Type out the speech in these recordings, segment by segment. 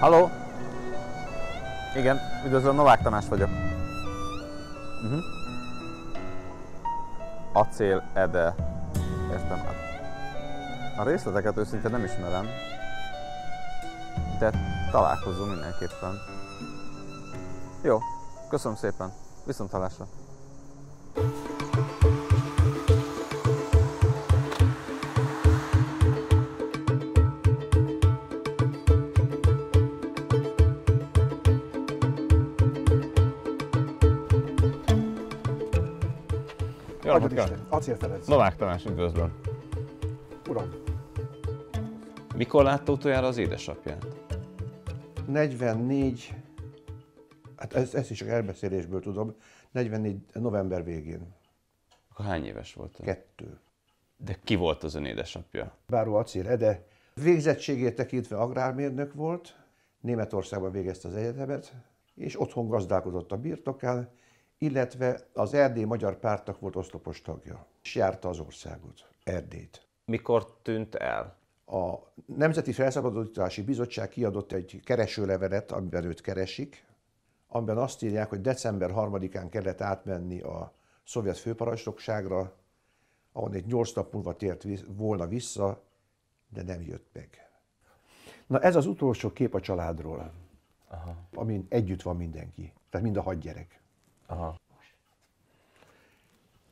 Halló? Igen, üdvözlöm, Novák Tamás vagyok. Acél Ede. Értem. A részleteket őszintén nem ismerem, de találkozunk mindenképpen. Jó, köszönöm szépen. Viszonthallásra. Jó napot kívánok! Acél Ferenc. Novák Tamás, üdvözlöm! Uram, Mikor látta utoljára az édesapját? 44, hát ezt is csak elbeszélésből tudom, 44 november végén. Akkor hány éves volt? 2. De ki volt az ön édesapja? Báró Acél Ede végzettségét tekintve agrármérnök volt, Németországban végezte az egyetemet, és otthon gazdálkodott a birtokán, illetve az Erdély Magyar Pártnak volt oszlopos tagja, és járta az országot, Erdélyt. Mikor tűnt el? A Nemzeti Felszabadítási Bizottság kiadott egy keresőlevelet, amiben őt keresik, amiben azt írják, hogy december 3-án kellett átmenni a szovjet főparancsnokságra, ahol egy 8 nap múlva tért volna vissza, de nem jött meg. Na ez az utolsó kép a családról, amin együtt van mindenki, tehát mind a 6 gyerek. Aha.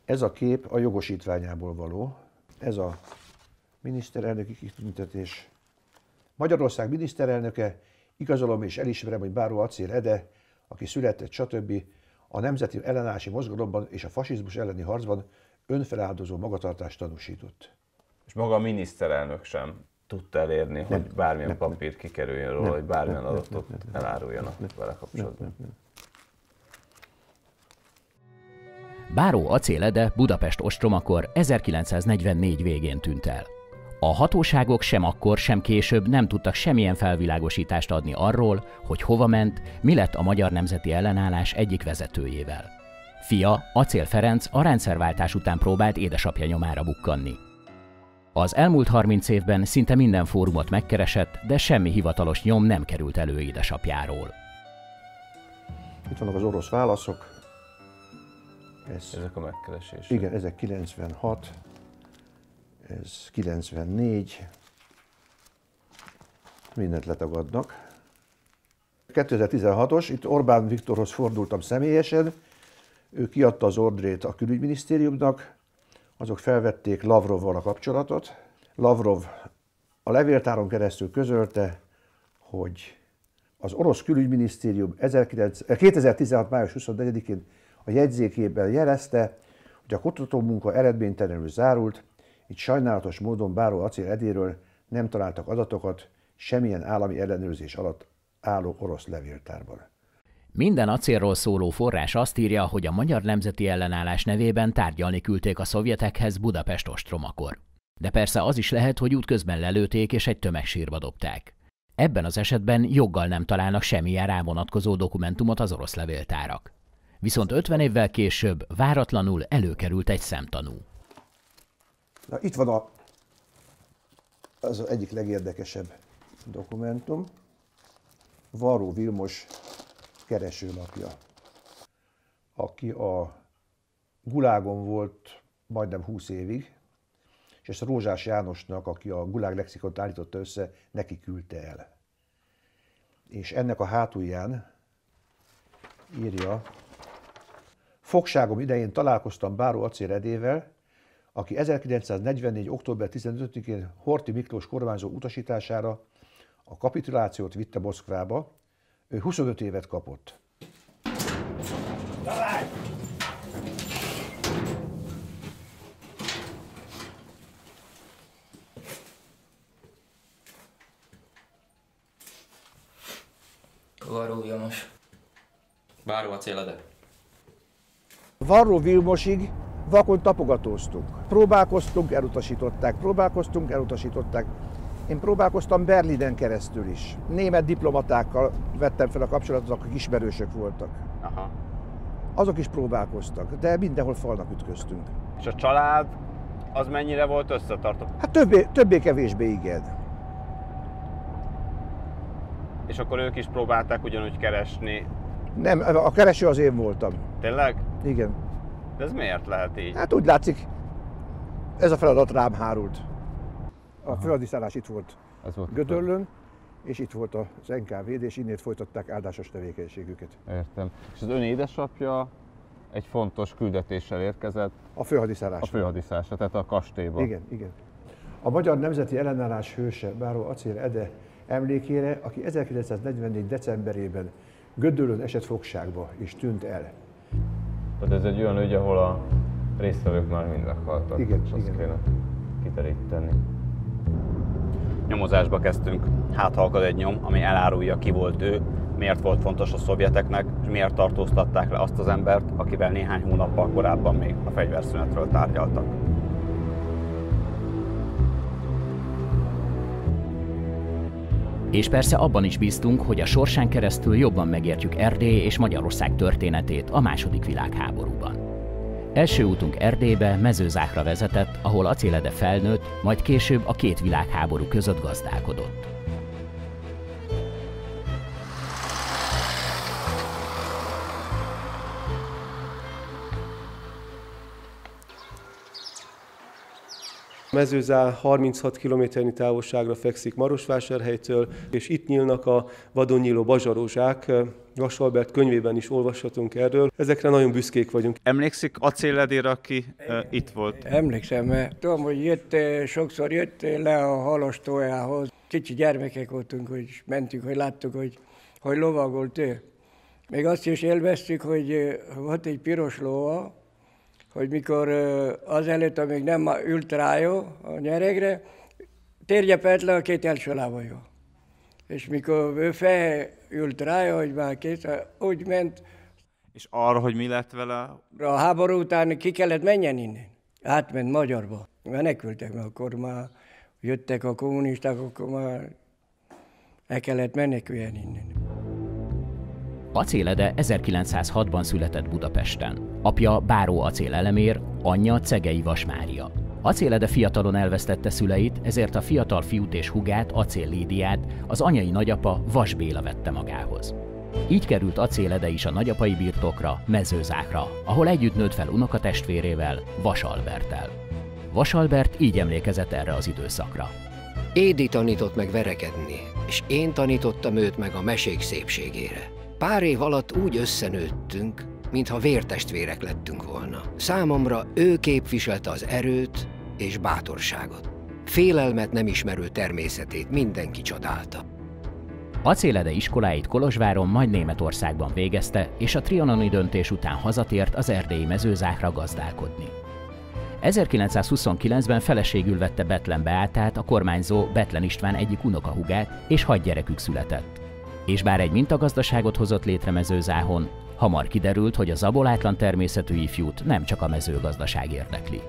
Ez a kép a jogosítványából való, ez a miniszterelnöki kitüntetés. Magyarország miniszterelnöke, igazolom és elismerem, hogy Báró Acél Ede, aki született, stb. A nemzeti ellenállási mozgalomban és a fasizmus elleni harcban önfeláldozó magatartást tanúsított. És maga a miniszterelnök sem tudta elérni, hogy bármilyen papír kikerüljön róla, hogy bármilyen adatot eláruljanak vele kapcsolatban. Báró Acél Ede Budapest ostromakor 1944 végén tűnt el. A hatóságok sem akkor, sem később nem tudtak semmilyen felvilágosítást adni arról, hogy hova ment, mi lett a magyar nemzeti ellenállás egyik vezetőjével. Fia, Acél Ferenc a rendszerváltás után próbált édesapja nyomára bukkanni. Az elmúlt 30 évben szinte minden fórumot megkeresett, de semmi hivatalos nyom nem került elő édesapjáról. Itt vannak az orosz válaszok. Ezek a megkeresések. Igen, ezek 96, ez 94, mindent letagadnak. 2016-os, itt Orbán Viktorhoz fordultam személyesen, ő kiadta az ordrét a külügyminisztériumnak, azok felvették Lavrovval a kapcsolatot. Lavrov a levéltáron keresztül közölte, hogy az orosz külügyminisztérium 2016. május 24-én a jegyzékében jelezte, hogy a kutatómunka eredménytelenül zárult, így sajnálatos módon Báró Acél Edéről nem találtak adatokat semmilyen állami ellenőrzés alatt álló orosz levéltárban. Minden acélról szóló forrás azt írja, hogy a magyar nemzeti ellenállás nevében tárgyalni küldték a szovjetekhez Budapest ostromakor. De persze az is lehet, hogy útközben lelőték és egy tömegsírba dobták. Ebben az esetben joggal nem találnak semmilyen rá vonatkozó dokumentumot az orosz levéltárak. Viszont 50 évvel később váratlanul előkerült egy szemtanú. Na, itt van az egyik legérdekesebb dokumentum, Varró Vilmos keresőlapja, aki a Gulágon volt majdnem 20 évig, és ezt Rózsás Jánosnak, aki a Gulág lexikont állította össze, neki küldte el. És ennek a hátulján írja: fogságom idején találkoztam Báró Acél Edével, aki 1944. október 15-én Horthy Miklós kormányzó utasítására a kapitulációt vitte Moszkvába. Ő 25 évet kapott. Varró Vilmos. Báró Acél Ede. Varró Vilmosig vakon tapogatóztunk. Próbálkoztunk, elutasították, próbálkoztunk, elutasították. Én próbálkoztam Berlinen keresztül is. Német diplomatákkal vettem fel a kapcsolatot, akik ismerősök voltak. Aha. Azok is próbálkoztak, de mindenhol falnak ütköztünk. És a család az mennyire volt összetartott? Hát többé-kevésbé igen. És akkor ők is próbálták ugyanúgy keresni. Nem, a kereső az én voltam. Tényleg? Igen. De ez miért lehet így? Hát úgy látszik, ez a feladat rám hárult. A főhadiszállás itt volt Gödöllőn, és itt volt az NKVD, és innét folytatták áldásos tevékenységüket. Értem. És az ön édesapja egy fontos küldetéssel érkezett. A főhadiszállásra. A főhadiszállásra, tehát a kastélyba. Igen, igen. A Magyar Nemzeti Ellenállás hőse, Báró Acél Ede emlékére, aki 1944. decemberében Gödöllőn esett fogságba és tűnt el. Tehát ez egy olyan ügy, ahol a résztvevők már mind meghaltak. Igen, és azt igen. kéne kiteríteni. Nyomozásba kezdtünk. Hát ha akad egy nyom, ami elárulja, ki volt ő, miért volt fontos a szovjeteknek, és miért tartóztatták le azt az embert, akivel néhány hónappal korábban még a fegyverszünetről tárgyaltak. És persze abban is bíztunk, hogy a sorsán keresztül jobban megértjük Erdély és Magyarország történetét a II. Világháborúban. Első útunk Erdélybe, Mezőzákra vezetett, ahol Acél Ede felnőtt, majd később a két világháború között gazdálkodott. Mezőzá 36 kilométernyi távolságra fekszik Marosvásárhelytől, és itt nyílnak a vadon nyíló bazsarózsák. Vasalbert könyvében is olvashatunk erről. Ezekre nagyon büszkék vagyunk. Emlékszik Acél Edére, aki itt volt? Emlékszem, mert tudom, hogy sokszor jött le a halas tójához. Kicsi gyermekek voltunk, hogy mentünk, hogy láttuk, hogy lovagolt ő. Még azt is élveztük, hogy volt egy piros lóa, hogy mikor azelőtt, amíg nem ült rájó a nyeregre, térgyepelt le a két első lábajó. És mikor ő felült rájó, hogy már kész, úgy ment. És arra, hogy mi lett vele? A háború után ki kellett menjen innen. Átment Magyarba. Menekültek, mert akkor már jöttek a kommunisták, akkor már el kellett meneküljen innen. Acél Ede 1906-ban született Budapesten. Apja Báró Acél Elemér, anyja Cegei Vas Mária. Acél Ede fiatalon elvesztette szüleit, ezért a fiatal fiút és hugát, Acél Lídiát, az anyai nagyapa Vas Béla vette magához. Így került Acél Ede is a nagyapai birtokra, Mezőzákra, ahol együtt nőtt fel unokatestvérével, Vas Alberttel. Vas Albert így emlékezett erre az időszakra. Édi tanított meg verekedni, és én tanítottam őt meg a mesék szépségére. Pár év alatt úgy összenőttünk, mintha vértestvérek lettünk volna. Számomra ő képviselte az erőt és bátorságot. Félelmet nem ismerő természetét mindenki csodálta. Acél Ede iskoláit Kolozsváron, majd Németországban végezte, és a trianoni döntés után hazatért az erdélyi Mezőzákra gazdálkodni. 1929-ben feleségül vette Bethlen Beátát, a kormányzó Bethlen István egyik unokahúgát, és 6 gyerekük született. És bár egy mintagazdaságot hozott létre Mezőzáhon, hamar kiderült, hogy a zabolátlan természetű ifjút nem csak a mezőgazdaság érdekli.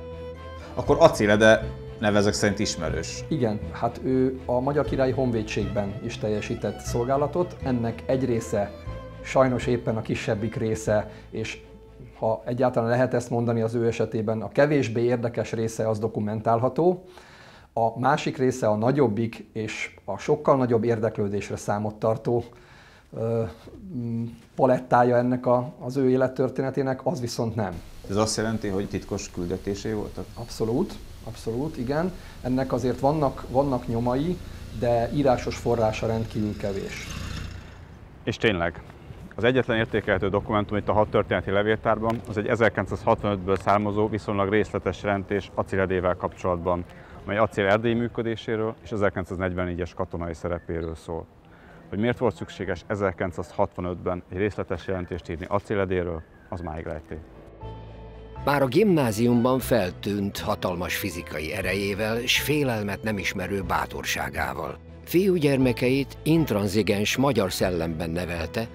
Akkor Acél Ede nevezek szerint ismerős. Igen, hát ő a Magyar Királyi Honvédségben is teljesített szolgálatot. Ennek egy része, sajnos éppen a kisebbik része, és ha egyáltalán lehet ezt mondani az ő esetében, a kevésbé érdekes része az dokumentálható. A másik része, a nagyobbik és a sokkal nagyobb érdeklődésre számot tartó palettája ennek az ő élettörténetének, az viszont nem. Ez azt jelenti, hogy titkos küldetései voltak? Abszolút, abszolút, igen. Ennek azért vannak nyomai, de írásos forrása rendkívül kevés. És tényleg, az egyetlen értékelhető dokumentum itt a hadtörténeti levéltárban, az egy 1965-ből származó, viszonylag részletes jelentés Acél Edével kapcsolatban, amely Acél erdélyi működéséről és 1944-es katonai szerepéről szól. Hogy miért volt szükséges 1965-ben egy részletes jelentést írni Acél Edéről, az máig rejtély. Már a gimnáziumban feltűnt hatalmas fizikai erejével és félelmet nem ismerő bátorságával. Fiúgyermekeit intranzigens magyar szellemben nevelte,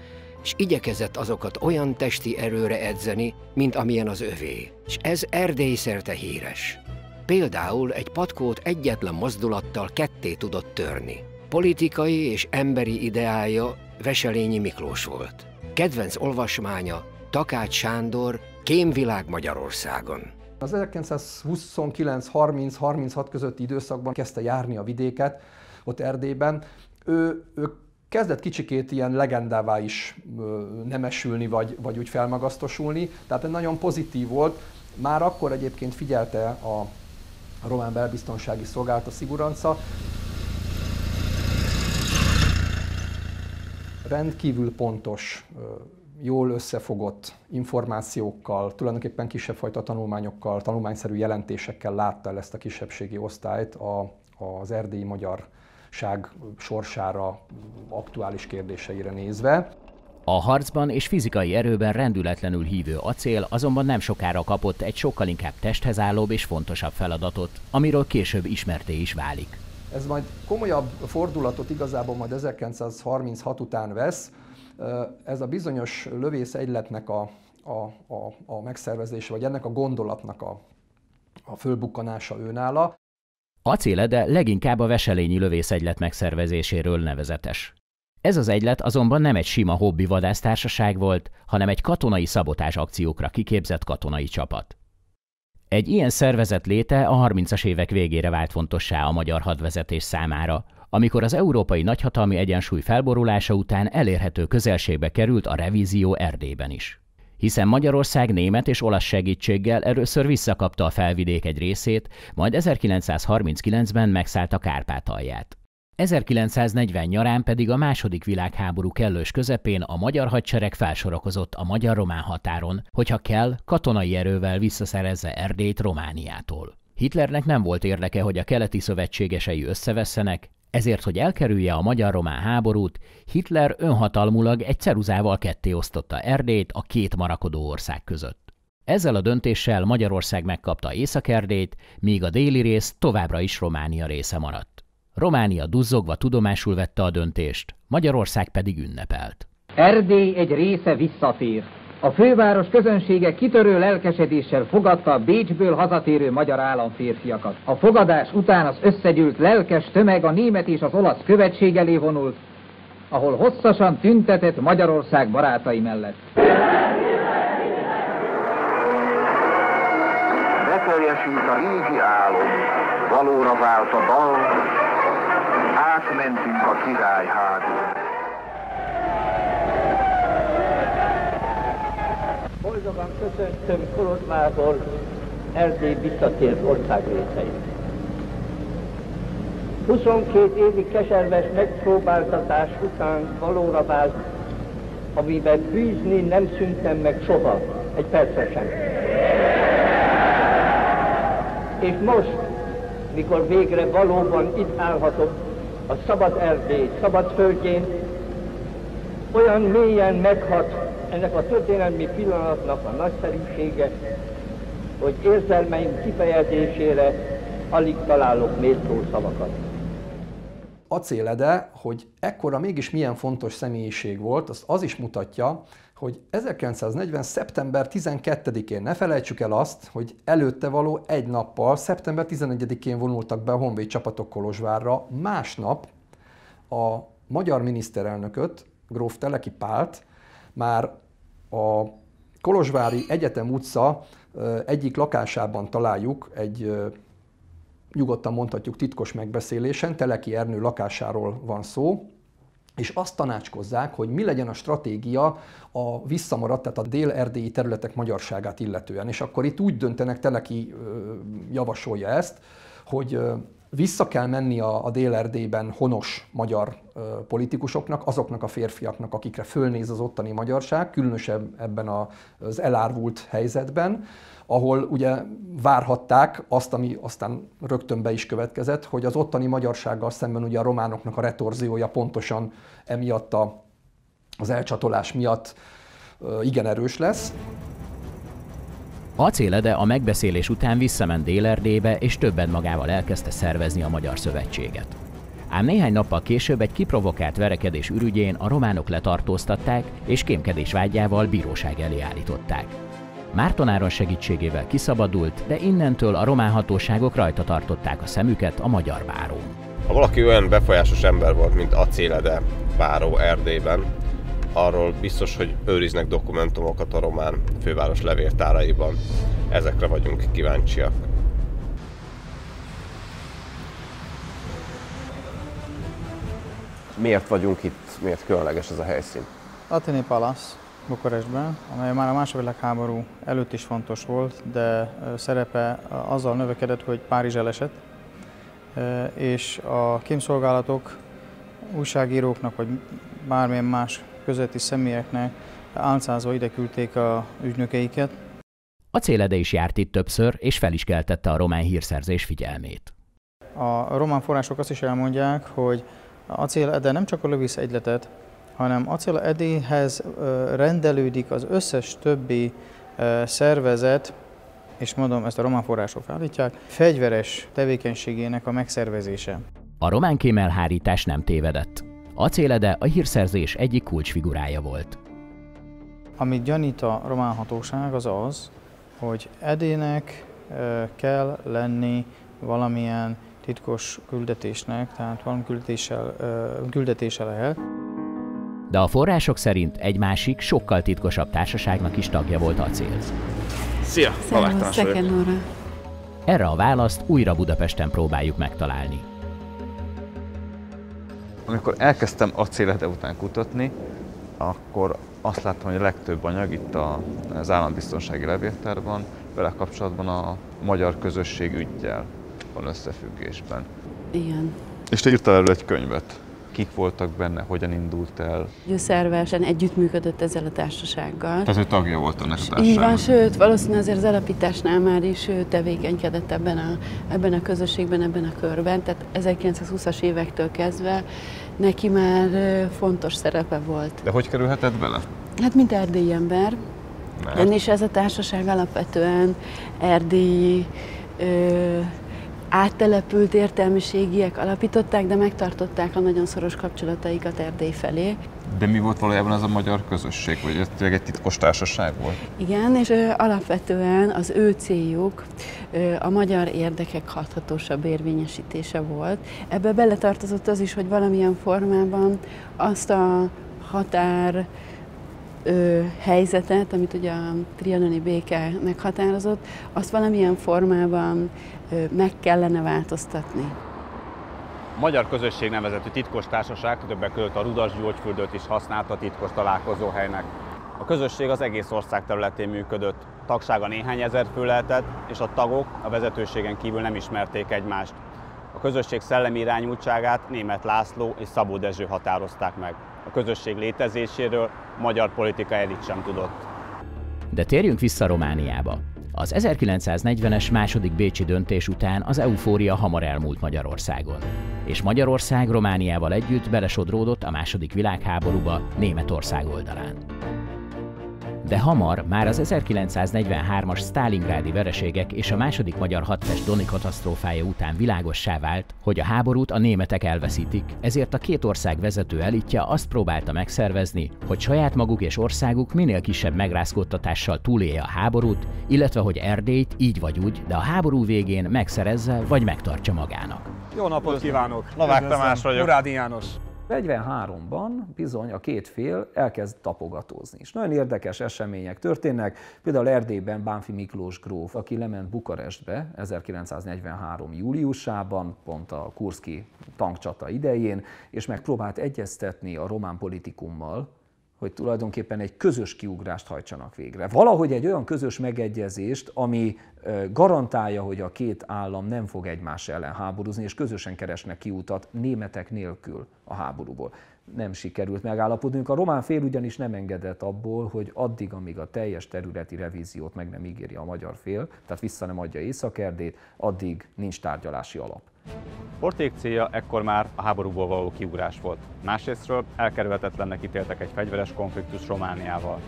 és igyekezett azokat olyan testi erőre edzeni, mint amilyen az övé. És ez Erdély szerte híres. Például egy patkót egyetlen mozdulattal ketté tudott törni. Politikai és emberi ideája Veselényi Miklós volt. Kedvenc olvasmánya Takács Sándor Kémvilág Magyarországon. Az 1929-30-36 közötti időszakban kezdte járni a vidéket, ott Erdélyben. Ő kezdett kicsikét ilyen legendává is nemesülni, vagy úgy felmagasztosulni, tehát nagyon pozitív volt. Már akkor egyébként figyelte a román belbiztonsági szolgálat, a Siguranca. Rendkívül pontos, jól összefogott információkkal, tulajdonképpen kisebb fajta tanulmányokkal, tanulmányszerű jelentésekkel látta el ezt a kisebbségi osztályt az erdélyi magyarság sorsára, aktuális kérdéseire nézve. A harcban és fizikai erőben rendületlenül hívő Acél azonban nem sokára kapott egy sokkal inkább testhez állóbb és fontosabb feladatot, amiről később ismerté is válik. Ez majd komolyabb fordulatot igazából majd 1936 után vesz. Ez a bizonyos lövészegyletnek a megszervezése, vagy ennek a gondolatnak a fölbukkanása őnála. Acél Ede leginkább a veselényi lövészegylet megszervezéséről nevezetes. Ez az egylet azonban nem egy sima hobbi vadásztársaság volt, hanem egy katonai szabotázs akciókra kiképzett katonai csapat. Egy ilyen szervezet léte a 30-as évek végére vált fontossá a magyar hadvezetés számára, amikor az európai nagyhatalmi egyensúly felborulása után elérhető közelségbe került a revízió Erdélyben is. Hiszen Magyarország német és olasz segítséggel először visszakapta a felvidék egy részét, majd 1939-ben megszállta Kárpátalját. 1940 nyarán pedig a II. Világháború kellős közepén a magyar hadsereg felsorakozott a magyar-román határon, hogyha kell, katonai erővel visszaszerezze Erdélyt Romániától. Hitlernek nem volt érdeke, hogy a keleti szövetségesei összevesszenek, ezért, hogy elkerülje a magyar-román háborút, Hitler önhatalmulag egy ceruzával kettéosztotta Erdélyt a két marakodó ország között. Ezzel a döntéssel Magyarország megkapta Észak-Erdélyt, míg a déli rész továbbra is Románia része maradt. Románia duzzogva tudomásul vette a döntést, Magyarország pedig ünnepelt. Erdély egy része visszatér. A főváros közönsége kitörő lelkesedéssel fogadta a Bécsből hazatérő magyar államférfiakat. A fogadás után az összegyűlt lelkes tömeg a német és az olasz követség elé vonult, ahol hosszasan tüntetett Magyarország barátai mellett. Beteljesült a régi álom, valóra vált a dal, átmentünk a királyházon. Boldogan köszöntöm Kolozsvárból Erdély visszatért országrészeit. 22 évi keserves megpróbáltatás után valóra vált, amiben bűzni nem szűntem meg soha, egy percre sem. És most, mikor végre valóban itt állhatok, a szabad Erdély, szabad földjén, olyan mélyen meghat ennek a történelmi pillanatnak a nagyszerűsége, hogy érzelmeim kifejezésére alig találok méltó szavakat. Acél Ede, hogy ekkora mégis milyen fontos személyiség volt, az is mutatja, hogy 1940. szeptember 12-én, ne felejtsük el azt, hogy előtte való egy nappal, szeptember 11-én vonultak be a honvéd csapatok Kolozsvárra, másnap a magyar miniszterelnököt, gróf Teleki Pált már a Kolozsvári Egyetem utca egyik lakásában találjuk, egy nyugodtan mondhatjuk titkos megbeszélésen, Teleki Ernő lakásáról van szó, és azt tanácskozzák, hogy mi legyen a stratégia a visszamaradt, tehát a dél-erdélyi területek magyarságát illetően. És akkor itt úgy döntenek, Teleki javasolja ezt, hogy vissza kell menni a Dél-Erdélyben honos magyar politikusoknak, azoknak a férfiaknak, akikre fölnéz az ottani magyarság, különösen ebben az elárvult helyzetben, ahol ugye várhatták azt, ami aztán rögtön be is következett, hogy az ottani magyarsággal szemben ugye a románoknak a retorziója pontosan emiatt az elcsatolás miatt igen erős lesz. Acél Ede a megbeszélés után visszament Dél-Erdélybe, és többen magával elkezdte szervezni a Magyar Szövetséget. Ám néhány nappal később egy kiprovokált verekedés ürügyén a románok letartóztatták, és kémkedés vágyával bíróság elé állították. Márton Áron segítségével kiszabadult, de innentől a román hatóságok rajta tartották a szemüket a magyar bárón. Ha valaki olyan befolyásos ember volt, mint Acél Ede báró Erdélyben, arról biztos, hogy őriznek dokumentumokat a román főváros levéltáraiban. Ezekre vagyunk kíváncsiak. Miért vagyunk itt, miért különleges ez a helyszín? Athéni Palasz Bukarestben, amely már a második világháború előtt is fontos volt, de szerepe azzal növekedett, hogy Párizs elesett, és a kémszolgálatok újságíróknak vagy bármilyen más közötti személyeknek álcázva ide küldték a ügynökeiket. Acél Ede is járt itt többször, és fel is keltette a román hírszerzés figyelmét. A román források azt is elmondják, hogy Acél Ede nem csak a lövész egyletet, hanem Acél Edéhez rendelődik az összes többi szervezet, és mondom, ezt a román források állítják, fegyveres tevékenységének a megszervezése. A román kémelhárítás nem tévedett. Acél Ede a hírszerzés egyik kulcsfigurája volt. Amit gyanít a román hatóság az az, hogy Edének kell lenni valamilyen titkos küldetésnek, tehát valami küldetése lehet. De a források szerint egy másik, sokkal titkosabb társaságnak is tagja volt Acél. Szia! Szervusz, Szeke Nóra. Erre a választ újra Budapesten próbáljuk megtalálni. Amikor elkezdtem Acél Ede után kutatni, akkor azt láttam, hogy a legtöbb anyag itt az Állambiztonsági Levéltárban vele kapcsolatban a magyar közösség üggyel van összefüggésben. Igen. És te írtál erről egy könyvet. Kik voltak benne, hogyan indult el? Ő szervesen együttműködött ezzel a társasággal. Tehát ő tagja volt ennek a társaságnak. Így van, sőt, valószínűleg azért az alapításnál már is ő tevékenykedett ebben a közösségben, ebben a körben. Tehát 1920-as évektől kezdve neki már fontos szerepe volt. De hogy kerülhetett bele? Hát mint erdélyi ember. És ez a társaság alapvetően erdélyi áttelepült értelmiségiek alapították, de megtartották a nagyon szoros kapcsolataikat Erdély felé. De mi volt valójában ez a magyar közösség, vagy ez tényleg egy titkos társaság volt? Igen, és alapvetően az ő céljuk a magyar érdekek hathatósabb érvényesítése volt. Ebbe beletartozott az is, hogy valamilyen formában azt a határ helyzetet, amit ugye a trianoni béke meghatározott, azt valamilyen formában meg kellene változtatni. A Magyar Közösség nevezetű titkos társaság többek között a Rudas Gyógyfürdőt is használta titkos találkozóhelynek. A közösség az egész ország területén működött. Tagsága néhány ezer fő lehetett, és a tagok a vezetőségen kívül nem ismerték egymást. A közösség szellemi irányultságát Németh László és Szabó Dezső határozták meg. A közösség létezéséről a magyar politika elit sem tudott. De térjünk vissza Romániába. Az 1940-es második bécsi döntés után az eufória hamar elmúlt Magyarországon. És Magyarország Romániával együtt belesodródott a második világháborúba Németország oldalán. De hamar, már az 1943-as sztálingrádi vereségek és a második magyar hadtest Doni katasztrófája után világossá vált, hogy a háborút a németek elveszítik, ezért a két ország vezető elitje azt próbálta megszervezni, hogy saját maguk és országuk minél kisebb megrázkódtatással túlélje a háborút, illetve hogy Erdélyt így vagy úgy, de a háború végén megszerezze vagy megtartsa magának. Jó napot kívánok! Novák Tamás vagyok. Murádi János. 43-ban bizony a két fél elkezd tapogatózni. És nagyon érdekes események történnek, például Erdélyben Bánffy Miklós gróf, aki lement Bukarestbe 1943. júliusában, pont a kurszki tankcsata idején, és megpróbált egyeztetni a román politikummal, hogy tulajdonképpen egy közös kiugrást hajtsanak végre. Valahogy egy olyan közös megegyezést, ami garantálja, hogy a két állam nem fog egymás ellen háborúzni, és közösen keresnek kiutat németek nélkül a háborúból. Nem sikerült megállapodnunk. A román fél ugyanis nem engedett abból, hogy addig, amíg a teljes területi revíziót meg nem ígéri a magyar fél, tehát vissza nem adja Észak-Erdélyt, addig nincs tárgyalási alap. Orték célja ekkor már a háborúból való kiugrás volt. Másrésztről elkerülhetetlennek ítéltek egy fegyveres konfliktus Romániával.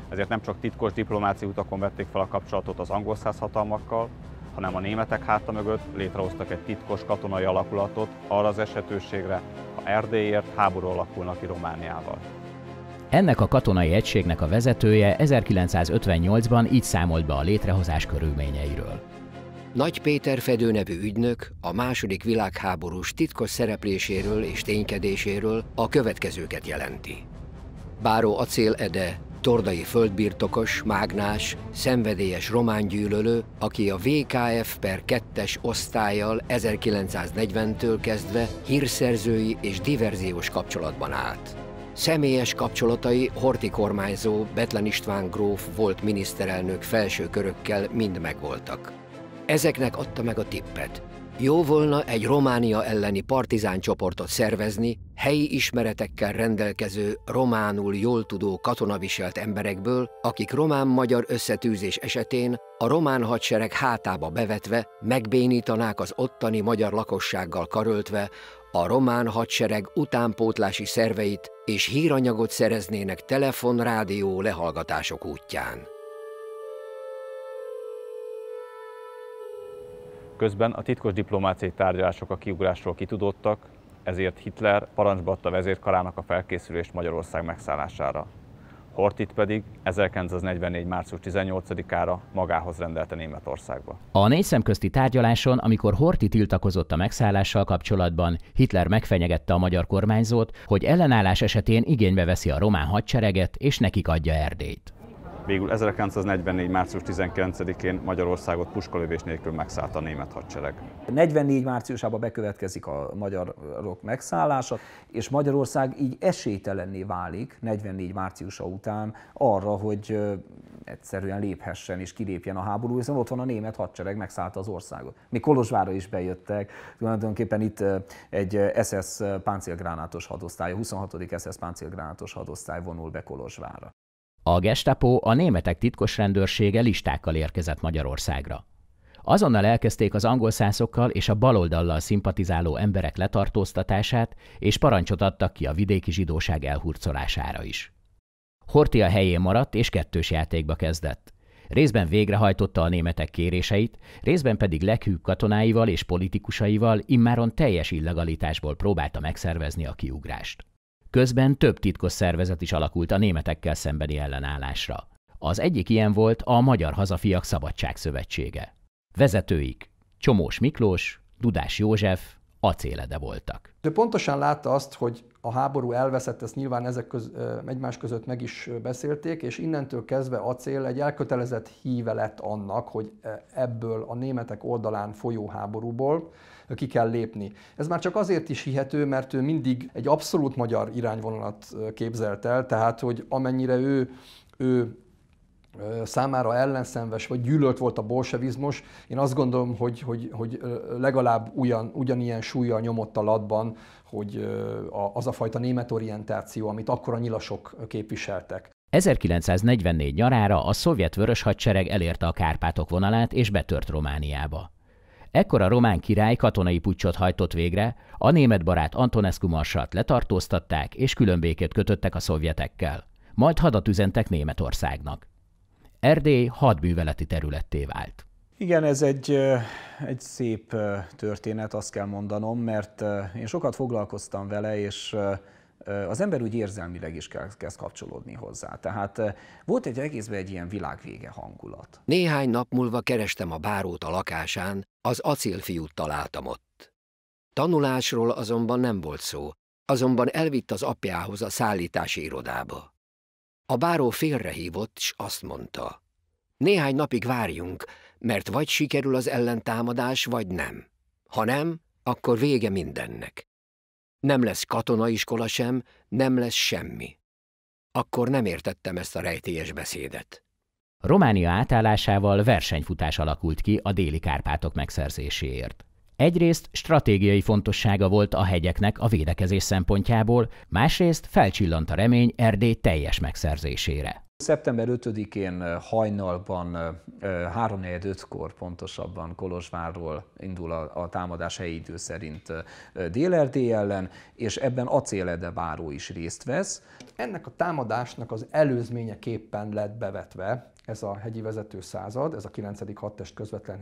Ezért nem csak titkos diplomáciai utakon vették fel a kapcsolatot az angol száz hatalmakkal, hanem a németek háta mögött létrehoztak egy titkos katonai alakulatot arra az esetőségre, ha Erdélyért háború alakulna ki Romániával. Ennek a katonai egységnek a vezetője 1958-ban így számolt be a létrehozás körülményeiről. Nagy Péter Fedő nevű ügynök a második világháborús titkos szerepléséről és ténykedéséről a következőket jelenti. Báró Acél Ede tordai földbirtokos, mágnás, szenvedélyes romángyűlölő, aki a VKF per 2-es osztállyal 1940-től kezdve hírszerzői és diverziós kapcsolatban állt. Személyes kapcsolatai Horthy kormányzó, Bethlen István gróf volt miniszterelnök felső körökkel mind megvoltak. Ezeknek adta meg a tippet. Jó volna egy Románia elleni partizán csoportot szervezni, helyi ismeretekkel rendelkező, románul jól tudó katonaviselt emberekből, akik román-magyar összetűzés esetén a román hadsereg hátába bevetve megbénítanák az ottani magyar lakossággal karöltve a román hadsereg utánpótlási szerveit és híranyagot szereznének telefon-rádió lehallgatások útján. Közben a titkos diplomáciai tárgyalások a kiugrásról kitudódtak, ezért Hitler parancsba adta vezérkarának a felkészülést Magyarország megszállására. Horthyt pedig 1944. március 18-ára magához rendelte Németországba. A négy szemközti tárgyaláson, amikor Horthy tiltakozott a megszállással kapcsolatban, Hitler megfenyegette a magyar kormányzót, hogy ellenállás esetén igénybe veszi a román hadsereget és nekik adja Erdélyt. Végül 1944. március 19-én Magyarországot puskalövés nélkül megszállta a német hadsereg. 44 márciusában bekövetkezik a magyarok megszállása, és Magyarország így esélytelenné válik 44 márciusa után arra, hogy egyszerűen léphessen és kilépjen a háború, hiszen ott van a német hadsereg, megszállta az országot. Még Kolozsvárra is bejöttek, tulajdonképpen itt egy SS páncélgránátos hadosztály, a 26. SS páncélgránátos hadosztály vonul be Kolozsvárra. A Gestapo, a németek titkos rendőrsége listákkal érkezett Magyarországra. Azonnal elkezdték az angolszászokkal és a baloldallal szimpatizáló emberek letartóztatását, és parancsot adtak ki a vidéki zsidóság elhurcolására is. Horthy a helyén maradt és kettős játékba kezdett. Részben végrehajtotta a németek kéréseit, részben pedig leghűbb katonáival és politikusaival immáron teljes illegalitásból próbálta megszervezni a kiugrást. Közben több titkos szervezet is alakult a németekkel szembeni ellenállásra. Az egyik ilyen volt a Magyar Hazafiak Szabadságszövetsége. Vezetőik Csomós Miklós, Dudás József, Acélede voltak. Ő pontosan látta azt, hogy a háború elveszett, ezt nyilván egymás között meg is beszélték, és innentől kezdve Acél egy elkötelezett híve lett annak, hogy ebből a németek oldalán folyó háborúból ki kell lépni. Ez már csak azért is hihető, mert ő mindig egy abszolút magyar irányvonalat képzelt el, tehát hogy amennyire ő számára ellenszenves vagy gyűlölt volt a bolsevizmus, én azt gondolom, hogy legalább ugyanilyen súllyal nyomott a latban, hogy az a fajta német orientáció, amit akkor a nyilasok képviseltek. 1944 nyarára a szovjet vörös hadsereg elérte a Kárpátok vonalát és betört Romániába. Ekkor a román király katonai puccsot hajtott végre, a német barát Antonescu marsalt letartóztatták és különbékét kötöttek a szovjetekkel. Majd hadat üzentek Németországnak. Erdély hadműveleti területté vált. Igen, ez egy szép történet, azt kell mondanom, mert én sokat foglalkoztam vele, és az ember úgy érzelmileg is kezd kapcsolódni hozzá. Tehát volt egy egészben egy ilyen világvége hangulat. Néhány nap múlva kerestem a bárót a lakásán, az acélfiút találtam ott. Tanulásról azonban nem volt szó, azonban elvitt az apjához a szállítási irodába. A báró félrehívott, s azt mondta: néhány napig várjunk, mert vagy sikerül az ellentámadás, vagy nem. Ha nem, akkor vége mindennek. Nem lesz katonaiskola sem, nem lesz semmi. Akkor nem értettem ezt a rejtélyes beszédet. Románia átállásával versenyfutás alakult ki a déli Kárpátok megszerzéséért. Egyrészt stratégiai fontossága volt a hegyeknek a védekezés szempontjából, másrészt felcsillant a remény Erdély teljes megszerzésére. Szeptember 5-én hajnalban 3:45-kor pontosabban Kolozsvárról indul a támadás helyi idő szerint Dél-Erdély ellen, és ebben Acélede báró is részt vesz. Ennek a támadásnak az előzményeképpen lett bevetve ez a hegyi vezető század, ez a 9. hadtest közvetlen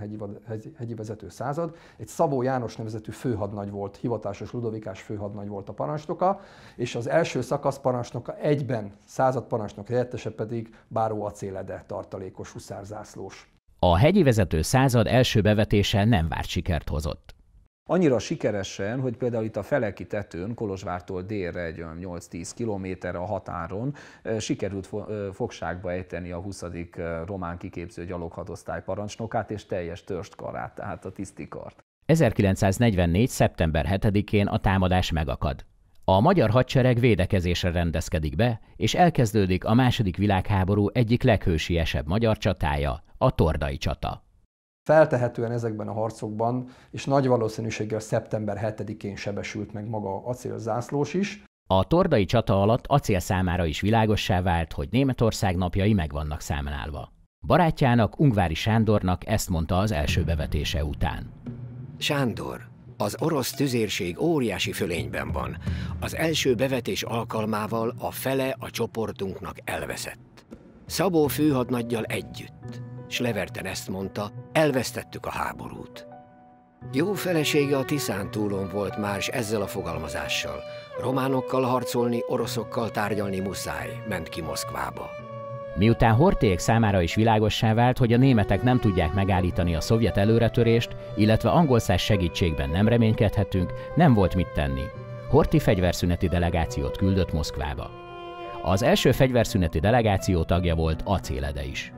hegyi vezető század. Egy Szabó János nevezetű főhadnagy volt, hivatásos ludovikás főhadnagy volt a parancsnoka, és az első szakasz parancsnoka egyben századparancsnok helyettese pedig báró Acélede, tartalékos huszárzászlós. A hegyi vezető század első bevetése nem várt sikert hozott. Annyira sikeresen, hogy például itt a Feleki tetőn, Kolozsvártól délre egy olyan 8-10 kilométerre a határon sikerült fogságba ejteni a 20. román kiképző gyaloghadosztály parancsnokát és teljes törstkarát, tehát a tisztikart. 1944. szeptember 7-én a támadás megakad. A magyar hadsereg védekezésre rendezkedik be, és elkezdődik a II. Világháború egyik leghősiesebb magyar csatája, a Tordai csata. Feltehetően ezekben a harcokban, és nagy valószínűséggel szeptember 7-én sebesült meg maga acélzászlós is. A Tordai csata alatt Acél számára is világossá vált, hogy Németország napjai meg vannak számlálva. Barátjának, Ungvári Sándornak ezt mondta az első bevetése után. Sándor, az orosz tüzérség óriási fölényben van. Az első bevetés alkalmával a fele a csoportunknak elveszett. Szabó főhadnaggyal együtt. Sleverten ezt mondta, elvesztettük a háborút. Jó felesége a Tiszántúlon volt már, s ezzel a fogalmazással. Románokkal harcolni, oroszokkal tárgyalni muszáj, ment ki Moszkvába. Miután Horthyék számára is világossá vált, hogy a németek nem tudják megállítani a szovjet előretörést, illetve angolszász segítségben nem reménykedhetünk, nem volt mit tenni. Horthy fegyverszüneti delegációt küldött Moszkvába. Az első fegyverszüneti delegáció tagja volt Acélede is.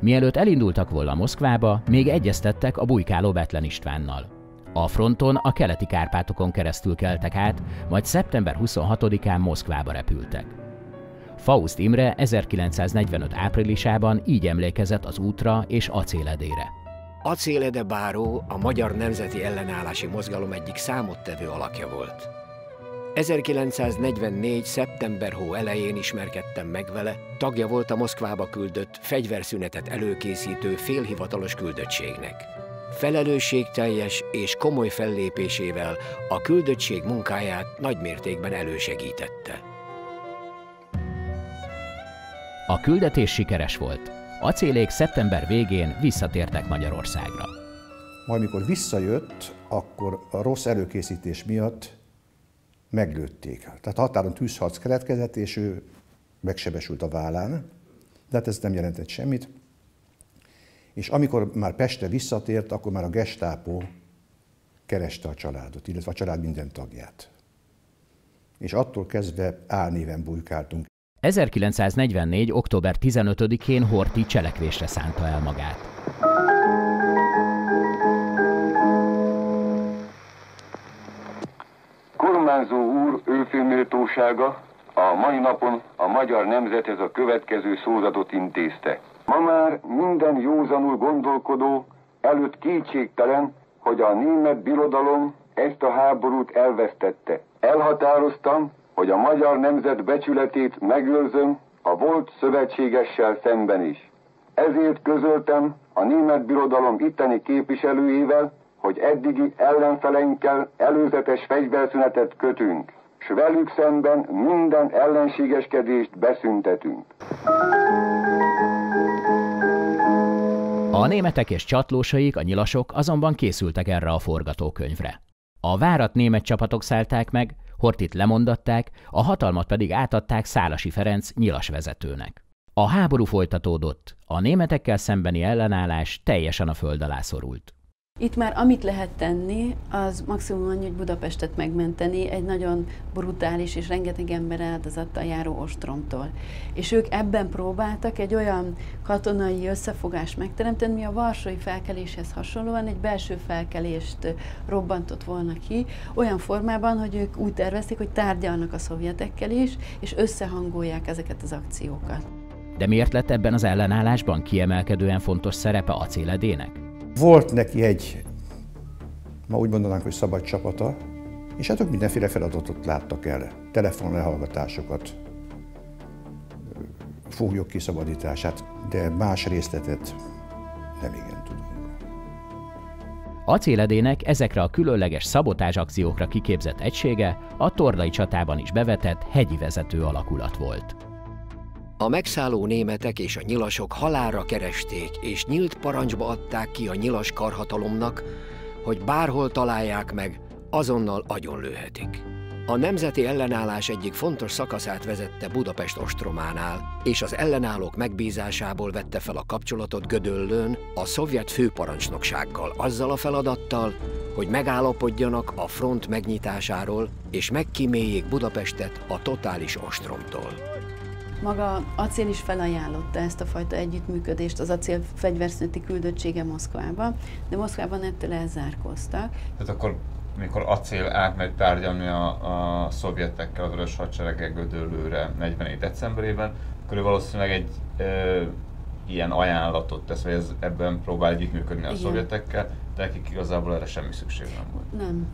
Mielőtt elindultak volna Moszkvába, még egyeztettek a bujkáló Bethlen Istvánnal. A fronton a keleti Kárpátokon keresztül keltek át, majd szeptember 26-án Moszkvába repültek. Faust Imre 1945. áprilisában így emlékezett az útra és Acéledére. Acélede báró a Magyar Nemzeti Ellenállási Mozgalom egyik számottevő alakja volt. 1944. szeptember hó elején ismerkedtem meg vele, tagja volt a Moszkvába küldött, fegyverszünetet előkészítő félhivatalos küldöttségnek. Felelősségteljes és komoly fellépésével a küldöttség munkáját nagymértékben elősegítette. A küldetés sikeres volt. Acélék szeptember végén visszatértek Magyarországra. Majd mikor visszajött, akkor a rossz előkészítés miatt meglőtték. Tehát határon tűzharc keletkezett, és ő megsebesült a vállán, de hát ez nem jelentett semmit. És amikor már Pestre visszatért, akkor már a Gestápó kereste a családot, illetve a család minden tagját. És attól kezdve álnéven bujkáltunk. 1944. október 15-én Horthy cselekvésre szánta el magát. Kormányzó úr, őfőméltósága a mai napon a magyar nemzethez a következő szózatot intézte. Ma már minden józanul gondolkodó előtt kétségtelen, hogy a német birodalom ezt a háborút elvesztette. Elhatároztam, hogy a magyar nemzet becsületét megőrzöm a volt szövetségessel szemben is. Ezért közöltem a német birodalom itteni képviselőjével, hogy eddigi ellenfeleinkkel előzetes fegyverszünetet kötünk, s velük szemben minden ellenségeskedést beszüntetünk. A németek és csatlósaik, a nyilasok azonban készültek erre a forgatókönyvre. A várat német csapatok szállták meg, Horthyt lemondatták, a hatalmat pedig átadták Szálasi Ferenc nyilas vezetőnek. A háború folytatódott, a németekkel szembeni ellenállás teljesen a föld alá szorult. Itt már amit lehet tenni, az maximum annyi, hogy Budapestet megmenteni egy nagyon brutális és rengeteg ember áldozattal járó ostromtól. És ők ebben próbáltak egy olyan katonai összefogást megteremteni, ami a varsói felkeléshez hasonlóan egy belső felkelést robbantott volna ki, olyan formában, hogy ők úgy tervezték, hogy tárgyalnak a szovjetekkel is, és összehangolják ezeket az akciókat. De miért lett ebben az ellenállásban kiemelkedően fontos szerepe Acéledének? Volt neki egy, ma úgy mondanánk, hogy szabad csapata, és hát ők mindenféle feladatot láttak el. Telefonlehallgatásokat, foglyok kiszabadítását, de más részletet nem igen tudunk. Acéledének ezekre a különleges szabotázs akciókra kiképzett egysége a Tordai csatában is bevetett hegyi vezető alakulat volt. A megszálló németek és a nyilasok halálra keresték, és nyílt parancsba adták ki a nyilas karhatalomnak, hogy bárhol találják meg, azonnal agyonlőhetik. A nemzeti ellenállás egyik fontos szakaszát vezette Budapest ostrománál, és az ellenállók megbízásából vette fel a kapcsolatot Gödöllőn a szovjet főparancsnoksággal, azzal a feladattal, hogy megállapodjanak a front megnyitásáról, és megkíméljék Budapestet a totális ostromtól. Maga Acél is felajánlotta ezt a fajta együttműködést az acél fegyverszüneti küldöttsége Moszkvában, de Moszkvában ettől elzárkóztak. Tehát akkor, mikor Acél átmegy tárgyalni a szovjetekkel, a Vörös Hadsereggel Gödöllőre 44. decemberében, akkor ő valószínűleg egy ilyen ajánlatot tesz, vagy ebben próbál együttműködni a szovjetekkel, de nekik igazából erre semmi szükség nem volt. Nem.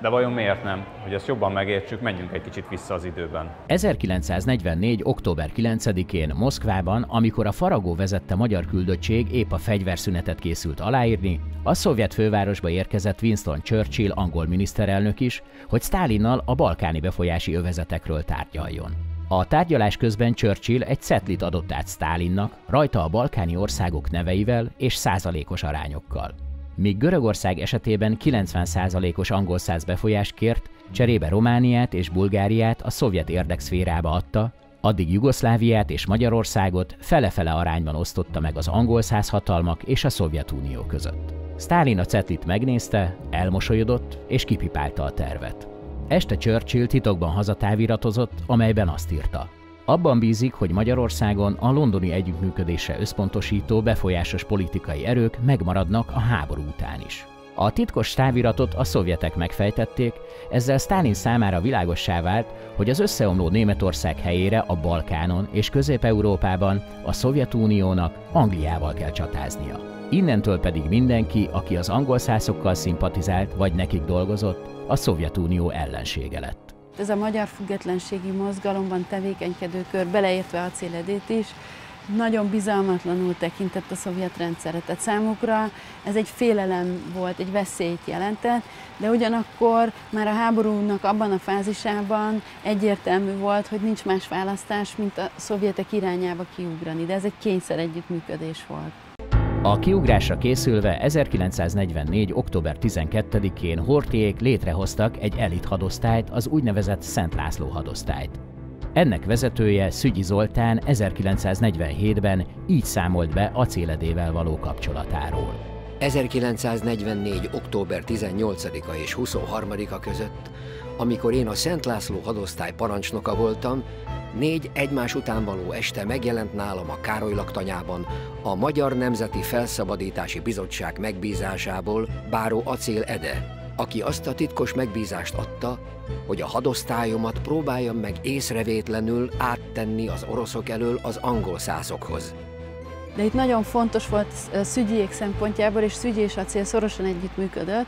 De vajon miért nem? Hogy ezt jobban megértsük, menjünk egy kicsit vissza az időben. 1944. október 9-én Moszkvában, amikor a Faragó vezette magyar küldöttség épp a fegyverszünetet készült aláírni, a szovjet fővárosba érkezett Winston Churchill angol miniszterelnök is, hogy Sztálinnal a balkáni befolyási övezetekről tárgyaljon. A tárgyalás közben Churchill egy cetlit adott át Sztálinnak, rajta a balkáni országok neveivel és százalékos arányokkal. Míg Görögország esetében 90%-os angol száz befolyást kért, cserébe Romániát és Bulgáriát a szovjet érdekszférába adta, addig Jugoszláviát és Magyarországot fele-fele arányban osztotta meg az angol száz hatalmak és a Szovjetunió között. Sztálin a cetlit megnézte, elmosolyodott és kipipálta a tervet. Este Churchill titokban hazatávíratozott, amelyben azt írta: abban bízik, hogy Magyarországon a londoni együttműködésre összpontosító befolyásos politikai erők megmaradnak a háború után is. A titkos táviratot a szovjetek megfejtették, ezzel Sztálin számára világossá vált, hogy az összeomló Németország helyére a Balkánon és Közép-Európában a Szovjetuniónak Angliával kell csatáznia. Innentől pedig mindenki, aki az angol szászokkal szimpatizált vagy nekik dolgozott, a Szovjetunió ellensége lett. Ez a magyar függetlenségi mozgalomban tevékenykedő kör, beleértve Acél Edét is, nagyon bizalmatlanul tekintett a szovjet rendszerre. Tehát számukra ez egy félelem volt, egy veszélyt jelentett, de ugyanakkor már a háborúnak abban a fázisában egyértelmű volt, hogy nincs más választás, mint a szovjetek irányába kiugrani, de ez egy kényszer együttműködés volt. A kiugrásra készülve 1944. október 12-én Horthyék létrehoztak egy elit hadosztályt, az úgynevezett Szent László hadosztályt. Ennek vezetője, Szügyi Zoltán 1947-ben így számolt be Acél Edével való kapcsolatáról. 1944. október 18-a és 23-a között, amikor én a Szent László hadosztály parancsnoka voltam, 4 egymás után való este megjelent nálam a Károly laktanyában a Magyar Nemzeti Felszabadítási Bizottság megbízásából Báró Acél Ede, aki azt a titkos megbízást adta, hogy a hadosztályomat próbáljam meg észrevétlenül áttenni az oroszok elől az angol szászokhoz. De itt nagyon fontos volt Szügyiék szempontjából, és Szügyi és Acél szorosan együttműködött,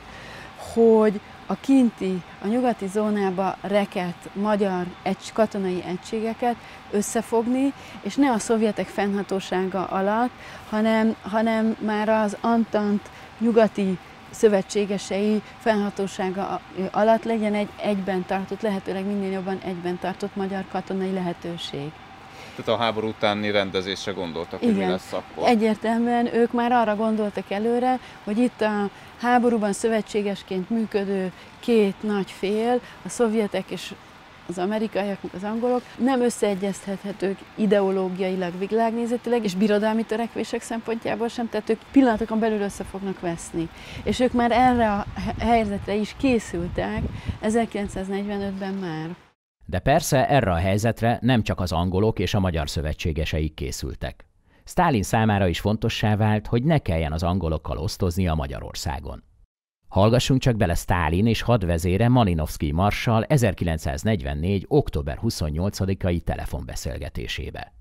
hogy a kinti, a nyugati zónába rekedt magyar katonai egységeket összefogni, és ne a szovjetek fennhatósága alatt, hanem már az Antant nyugati szövetségesei fennhatósága alatt legyen egy egyben tartott, lehetőleg minél jobban egyben tartott magyar katonai lehetőség. Tehát a háború utáni rendezésre gondoltak, igen, hogy mi lesz akkor? Egyértelműen ők már arra gondoltak előre, hogy itt a háborúban szövetségesként működő két nagy fél, a szovjetek és az amerikaiak, az angolok nem összeegyeztethetők ideológiailag, világnézetileg és birodalmi törekvések szempontjából sem, tehát ők pillanatokon belül össze fognak veszni. És ők már erre a helyzetre is készültek 1945-ben már. De persze erre a helyzetre nem csak az angolok és a magyar szövetségeseik készültek. Sztálin számára is fontossá vált, hogy ne kelljen az angolokkal osztoznia Magyarországon. Hallgassunk csak bele Sztálin és hadvezére Malinovszkij marssal 1944. október 28-ai telefonbeszélgetésébe.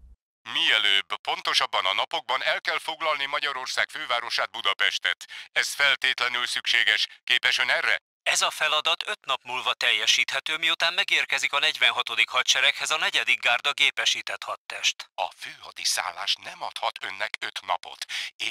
Mielőbb, pontosabban a napokban el kell foglalni Magyarország fővárosát, Budapestet. Ez feltétlenül szükséges. Képes ön erre? Ez a feladat 5 nap múlva teljesíthető, miután megérkezik a 46. hadsereghez a 4. gárda gépesített hadtest. A főhadiszállás nem adhat önnek 5 napot.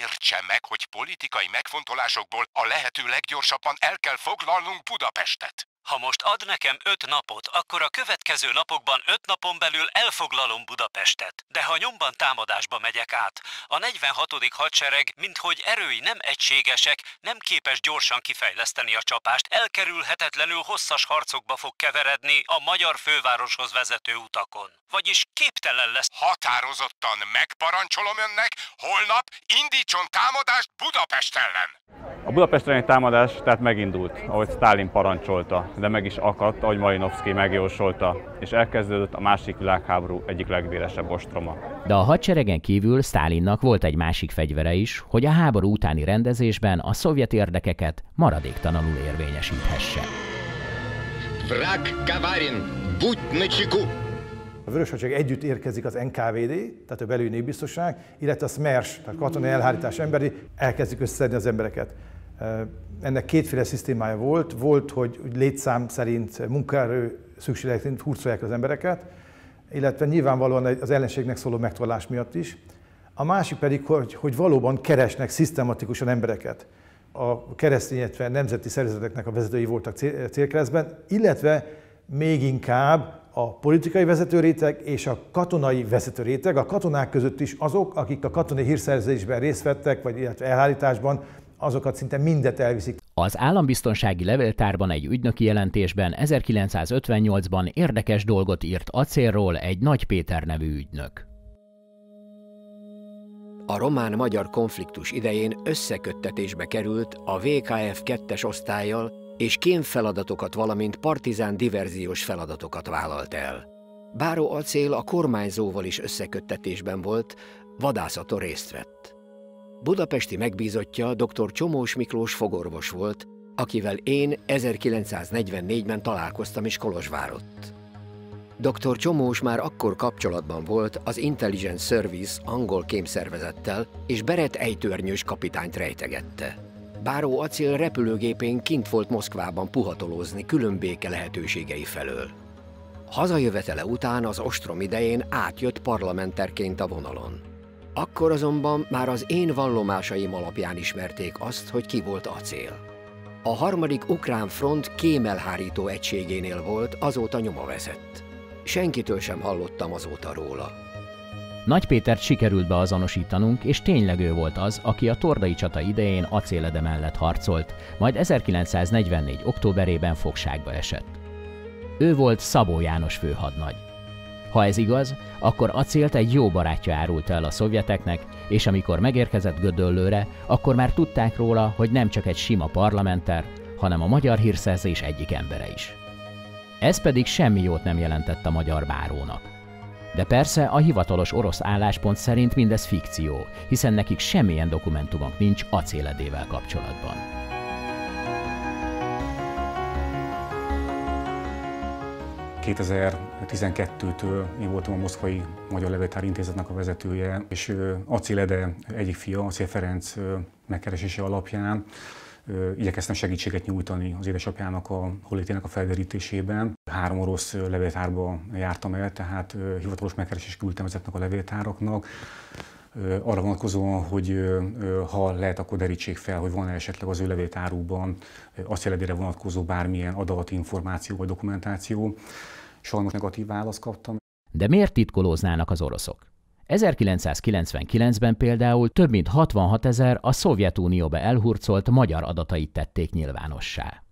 Értse meg, hogy politikai megfontolásokból a lehető leggyorsabban el kell foglalnunk Budapestet. Ha most ad nekem 5 napot, akkor a következő napokban 5 napon belül elfoglalom Budapestet. De ha nyomban támadásba megyek át, a 46. hadsereg, minthogy erői nem egységesek, nem képes gyorsan kifejleszteni a csapást, elkerülhetetlenül hosszas harcokba fog keveredni a magyar fővároshoz vezető utakon. Vagyis képtelen lesz. Határozottan megparancsolom önnek, holnap indítson támadást Budapest ellen! A Budapestre támadás tehát megindult, ahogy Sztálin parancsolta, de meg is akadt, ahogy Malinowski megjósolta, és elkezdődött a második világháború egyik legvélesebb ostroma. De a hadseregen kívül Sztálinnak volt egy másik fegyvere is, hogy a háború utáni rendezésben a szovjet érdekeket maradéktalanul érvényesíthesse. Vrag Kavarin, budj na csiku! A Vörös Hadsereg együtt érkezik az NKVD, tehát a belügyi népbiztosság, illetve a SMERS, tehát katonai elhárítás emberi, elkezdik összeszedni az embereket. Ennek kétféle szisztémája volt, hogy létszám szerint, munkaerő szükséglet szerint hurcolják az embereket, illetve nyilvánvalóan az ellenségnek szóló megtorlás miatt is. A másik pedig, hogy valóban keresnek szisztematikusan embereket. A keresztény, illetve nemzeti szervezeteknek a vezetői voltak célkeresztben, illetve még inkább a politikai vezetőréteg és a katonai vezetőréteg, a katonák között is azok, akik a katonai hírszerzésben részt vettek, vagy illetve elhárításban, azokat szinte mindet elviszik. Az állambiztonsági levéltárban egy ügynöki jelentésben 1958-ban érdekes dolgot írt acélról egy Nagy Péter nevű ügynök. A román-magyar konfliktus idején összeköttetésbe került a VKF 2-es osztállyal, és kémfeladatokat, valamint partizán diverziós feladatokat vállalt el. Báró Acél a kormányzóval is összeköttetésben volt, vadászaton részt vett. Budapesti megbízottja dr. Csomós Miklós fogorvos volt, akivel én 1944-ben találkoztam is Kolozsvárott. Dr. Csomós már akkor kapcsolatban volt az Intelligence Service angol kémszervezettel, és Beret ejtőernyős kapitányt rejtegette. Báró Acél repülőgépén kint volt Moszkvában puhatolózni különbéke lehetőségei felől. Hazajövetele után az ostrom idején átjött parlamenterként a vonalon. Akkor azonban már az én vallomásaim alapján ismerték azt, hogy ki volt Acél. A 3. ukrán front kémelhárító egységénél volt, azóta nyoma vezett. Senkitől sem hallottam azóta róla. Nagy Pétert sikerült beazonosítanunk, és tényleg ő volt az, aki a Tordai csata idején Acélede mellett harcolt, majd 1944. októberében fogságba esett. Ő volt Szabó János főhadnagy. Ha ez igaz, akkor Acélt egy jó barátja árult el a szovjeteknek, és amikor megérkezett Gödöllőre, akkor már tudták róla, hogy nem csak egy sima parlamenter, hanem a magyar hírszerzés egyik embere is. Ez pedig semmi jót nem jelentett a magyar bárónak. De persze a hivatalos orosz álláspont szerint mindez fikció, hiszen nekik semmilyen dokumentumok nincs Acéledével kapcsolatban. ...2012-től én voltam a Moszkvai Magyar Levéltár Intézetnek a vezetője, és Acélede egyik fia, Acél Ferenc megkeresése alapján igyekeztem segítséget nyújtani az édesapjának a hollétének a felderítésében. 3 orosz levéltárba jártam el, tehát hivatalos megkeresést küldtem ezeknek a levéltáraknak. Arra vonatkozóan, hogy ha lehet, akkor derítsék fel, hogy van esetleg az ő levéltárukban Acéledére vonatkozó bármilyen adat, információ vagy dokumentáció. Sajnos negatív választ kaptam. De miért titkolóznának az oroszok? 1999-ben például több mint 66 000 a Szovjetunióba elhurcolt magyar adatait tették nyilvánossá.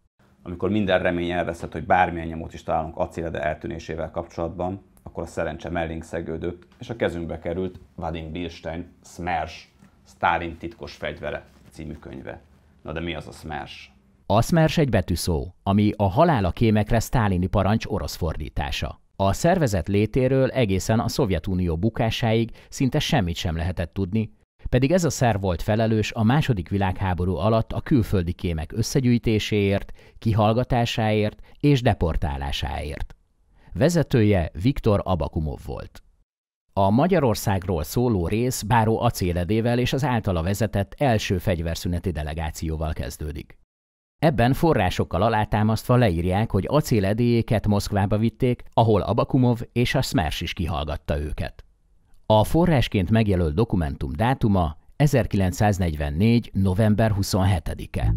Amikor minden remény elveszett, hogy bármilyen nyomot is találunk Acélede eltűnésével kapcsolatban, akkor a szerencse mellénk szegődött, és a kezünkbe került Vadim Bilstein SMERS, Sztálin titkos fegyvere című könyve. Na de mi az a SMERS? A SMERS egy betűszó, ami a halál a kémekre sztálini parancs orosz fordítása. A szervezet létéről egészen a Szovjetunió bukásáig szinte semmit sem lehetett tudni, pedig ez a szerv volt felelős a II. Világháború alatt a külföldi kémek összegyűjtéséért, kihallgatásáért és deportálásáért. Vezetője Viktor Abakumov volt. A Magyarországról szóló rész báró Acéledével és az általa vezetett első fegyverszüneti delegációval kezdődik. Ebben forrásokkal alátámasztva leírják, hogy Acéledéjéket Moszkvába vitték, ahol Abakumov és a SMERS is kihallgatta őket. A forrásként megjelölt dokumentum dátuma 1944. november 27-e.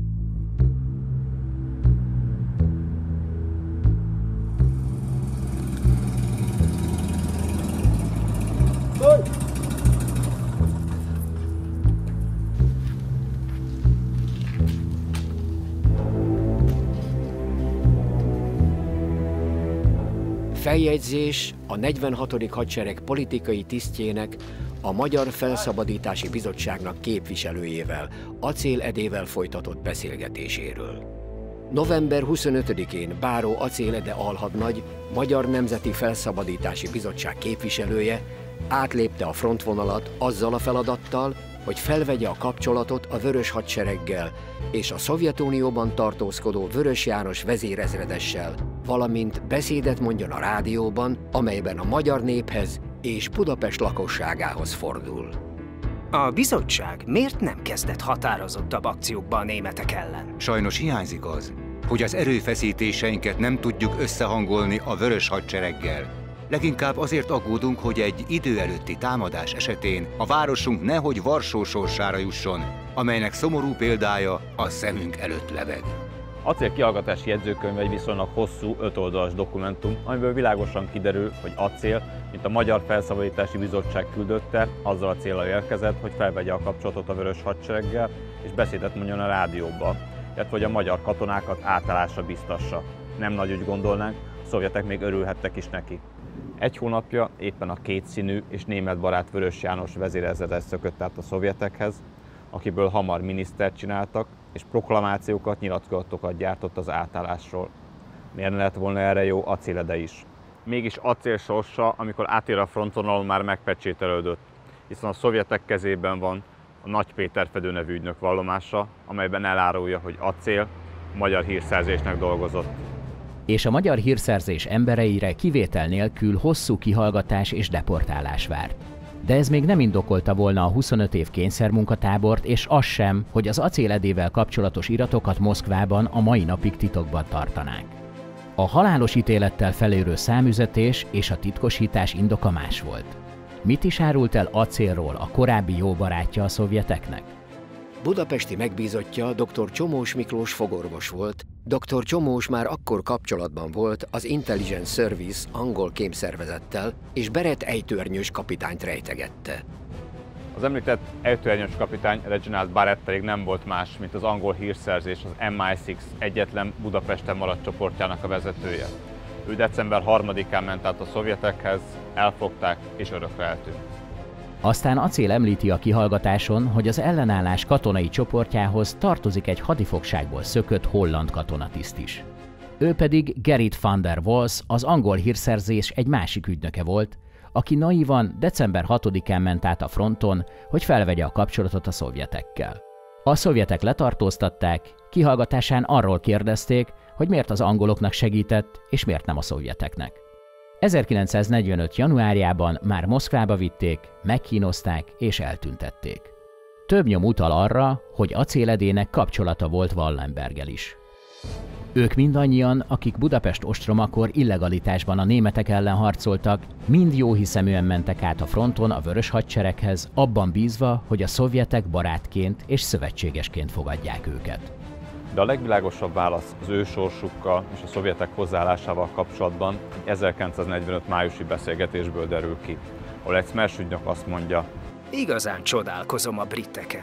Feljegyzés a 46. hadsereg politikai tisztjének, a Magyar Felszabadítási Bizottságnak képviselőjével, Acél Edével folytatott beszélgetéséről. November 25-én Báró Acél Ede alhadnagy, Magyar Nemzeti Felszabadítási Bizottság képviselője átlépte a frontvonalat azzal a feladattal, hogy felvegye a kapcsolatot a Vörös Hadsereggel és a Szovjetunióban tartózkodó Vörös János vezérezredessel, valamint beszédet mondjon a rádióban, amelyben a magyar néphez és Budapest lakosságához fordul. A bizottság miért nem kezdett határozottabb akciókba a németek ellen? Sajnos hiányzik az, hogy az erőfeszítéseinket nem tudjuk összehangolni a Vörös Hadsereggel. Leginkább azért aggódunk, hogy egy idő előtti támadás esetén a városunk nehogy Varsó sorsára jusson, amelynek szomorú példája a szemünk előtt lebeg. Acél kihallgatási jegyzőkönyve egy viszonylag hosszú 5 oldalas dokumentum, amiből világosan kiderül, hogy Acél, mint a Magyar Felszabadítási Bizottság küldötte, azzal a céllal érkezett, hogy felvegye a kapcsolatot a Vörös Hadsereggel és beszédet mondjon a rádióba, illetve hogy a magyar katonákat átállásra biztassa. Nem nagy úgy gondolnánk, a szovjetek még örülhettek is neki. Egy hónapja éppen a kétszínű és németbarát Vörös János vezérezredes szökött át a szovjetekhez, akiből hamar minisztert csináltak, és proklamációkat, nyilatkozatokat gyártott az átállásról. Miért ne lett volna erre jó Acél Ede is? Mégis Acél sorsa, amikor átér a frontvonalon, már megpecsételődött, hiszen a szovjetek kezében van a Nagy Péter Fedő nevű ügynök vallomása, amelyben elárulja, hogy Acél magyar hírszerzésnek dolgozott. És a magyar hírszerzés embereire kivétel nélkül hosszú kihallgatás és deportálás várt. De ez még nem indokolta volna a 25 év kényszermunkatábort, és az sem, hogy az Acél Edével kapcsolatos iratokat Moszkvában a mai napig titokban tartanák. A halálos ítélettel felérő számüzetés és a titkosítás indoka más volt. Mit is árult el Acélról a korábbi jó barátja a szovjeteknek? Budapesti megbízottja dr. Csomós Miklós fogorvos volt. Dr. Csomós már akkor kapcsolatban volt az Intelligence Service angol kémszervezettel, és Berett ejtőernyős kapitányt rejtegette. Az említett ejtőernyős kapitány Reginald Barrett pedig nem volt más, mint az angol hírszerzés, az MI6 egyetlen Budapesten maradt csoportjának a vezetője. Ő december 3-án ment át a szovjetekhez, elfogták és örökre eltűnt. Aztán Acél említi a kihallgatáson, hogy az ellenállás katonai csoportjához tartozik egy hadifogságból szökött holland katonatiszt is. Ő pedig Gerrit van der Waals, az angol hírszerzés egy másik ügynöke volt, aki naívan december 6-án ment át a fronton, hogy felvegye a kapcsolatot a szovjetekkel. A szovjetek letartóztatták, kihallgatásán arról kérdezték, hogy miért az angoloknak segített, és miért nem a szovjeteknek. 1945. januárjában már Moszkvába vitték, megkínozták és eltüntették. Több nyom utal arra, hogy Acél Edének kapcsolata volt Wallenberggel is. Ők mindannyian, akik Budapest ostromakor illegalitásban a németek ellen harcoltak, mind jóhiszeműen mentek át a fronton a Vörös Hadsereghez, abban bízva, hogy a szovjetek barátként és szövetségesként fogadják őket. De a legvilágosabb válasz az ő sorsukkal és a szovjetek hozzáállásával kapcsolatban egy 1945 májusi beszélgetésből derül ki, ahol egy SMERS ügynök azt mondja: Igazán csodálkozom a briteken.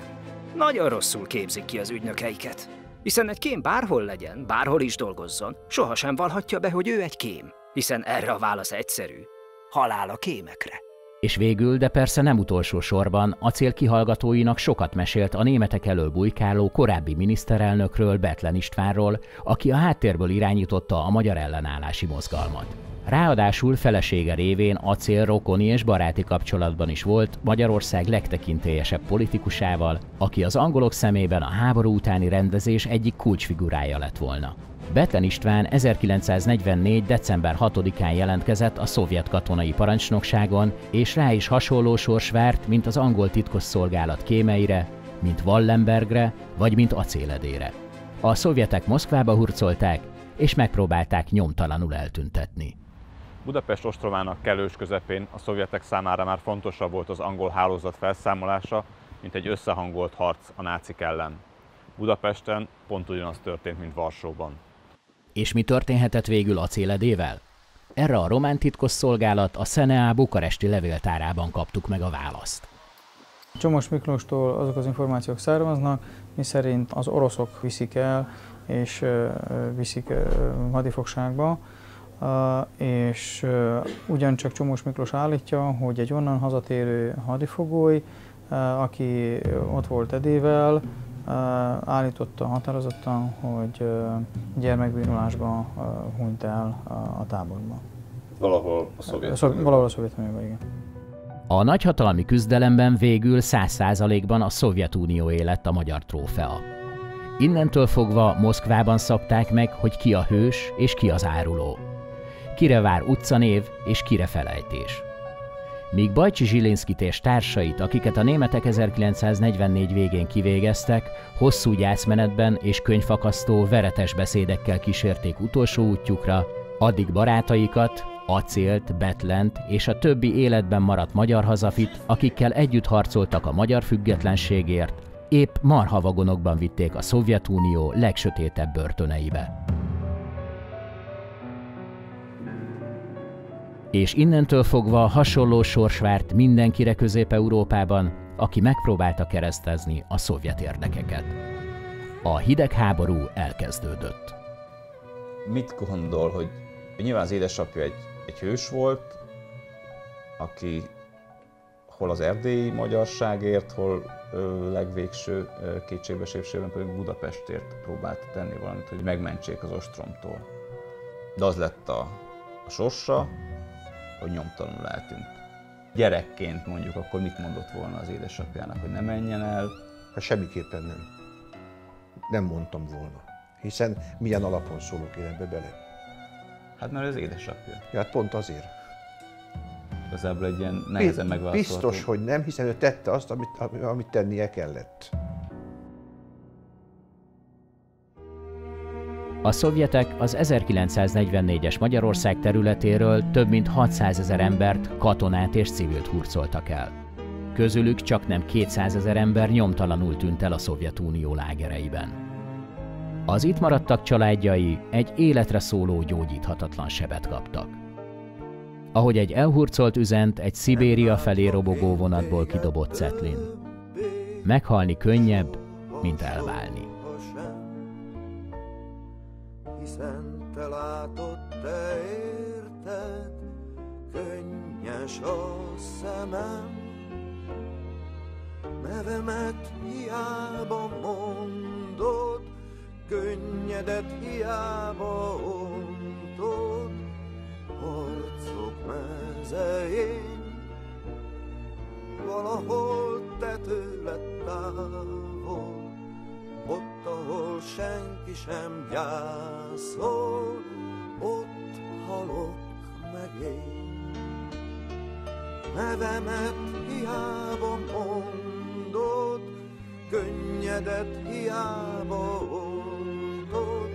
Nagyon rosszul képzik ki az ügynökeiket. Hiszen egy kém bárhol legyen, bárhol is dolgozzon, sohasem vallhatja be, hogy ő egy kém. Hiszen erre a válasz egyszerű: halál a kémekre. És végül, de persze nem utolsó sorban, Acél kihallgatóinak sokat mesélt a németek elől bujkáló korábbi miniszterelnökről, Bethlen Istvánról, aki a háttérből irányította a magyar ellenállási mozgalmat. Ráadásul felesége révén Acél rokoni és baráti kapcsolatban is volt Magyarország legtekintélyesebb politikusával, aki az angolok szemében a háború utáni rendezés egyik kulcsfigurája lett volna. Bethlen István 1944. december 6-án jelentkezett a szovjet katonai parancsnokságon, és rá is hasonló sors várt, mint az angol titkosszolgálat kémeire, mint Wallenbergre vagy mint Acél Edére. A szovjetek Moszkvába hurcolták, és megpróbálták nyomtalanul eltüntetni. Budapest ostromának kellős közepén a szovjetek számára már fontosabb volt az angol hálózat felszámolása, mint egy összehangolt harc a nácik ellen. Budapesten pont ugyanaz történt, mint Varsóban. És mi történhetett végül Acél Edével? Erre a román titkosszolgálat a SZNEA bukaresti levéltárában kaptuk meg a választ. Csomós Miklóstól azok az információk származnak, miszerint az oroszok viszik el és viszik hadifogságba és ugyancsak Csomós Miklós állítja, hogy egy onnan hazatérő hadifogoly, aki ott volt Edével, állította határozottan, hogy gyermekbűnulásban hunyt el a táborban. Valahol a Szovjetunióban, igen. A nagyhatalmi küzdelemben végül 100%-ban a Szovjetunióé lett a magyar trófea. Innentől fogva Moszkvában szabták meg, hogy ki a hős és ki az áruló. Kire vár utcanév és kire felejtés. Míg Bajcsi Zsilinszkit és társait, akiket a németek 1944 végén kivégeztek, hosszú gyászmenetben és könyvfakasztó, veretes beszédekkel kísérték utolsó útjukra, addig barátaikat, Acélt, Betlent és a többi életben maradt magyar hazafit, akikkel együtt harcoltak a magyar függetlenségért, épp marhavagonokban vitték a Szovjetunió legsötétebb börtöneibe. És innentől fogva hasonló sors várt mindenkire Közép-Európában, aki megpróbálta keresztezni a szovjet érdekeket. A hidegháború elkezdődött. Mit gondol, hogy nyilván az édesapja egy hős volt, aki hol az erdélyi magyarságért, hol legvégső kétségbeesésében pedig Budapestért próbált tenni valamit, hogy megmentsék az ostromtól. De az lett a sorsa, hogy nyomtalanul eltűnt. Gyerekként mondjuk, akkor mit mondott volna az édesapjának, hogy ne menjen el? Hát semmiképpen nem. Nem mondtam volna. Hiszen milyen alapon szólok én ebbe bele? Hát mert az édesapja. Ja, hát pont azért. Igazából egy ilyen nehezen megválaszolható. Biztos, hogy nem, hiszen ő tette azt, amit tennie kellett. A szovjetek az 1944-es Magyarország területéről több mint 600 000 embert, katonát és civilt hurcoltak el. Közülük csaknem 200 000 ember nyomtalanul tűnt el a Szovjetunió lágereiben. Az itt maradtak családjai egy életre szóló gyógyíthatatlan sebet kaptak. Ahogy egy elhurcolt üzent egy Szibéria felé robogó vonatból kidobott Zetlin. Meghalni könnyebb, mint elválni. Hiszen te látod, te érted, könnyes a szemem. Nevemet hiába mondod, könnyedet hiába ontod, harcok mezején, valahol te tőled távol. Ott, ahol senki sem gyászol, ott halok meg én. Nevemet hiába mondod, könnyedet hiába ontod,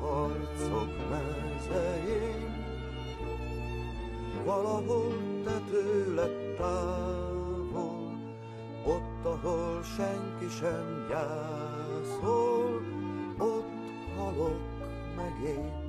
harcok mezején, valahol te tőled távol. Ott, ahol senki sem gyászol, ott halok meg én.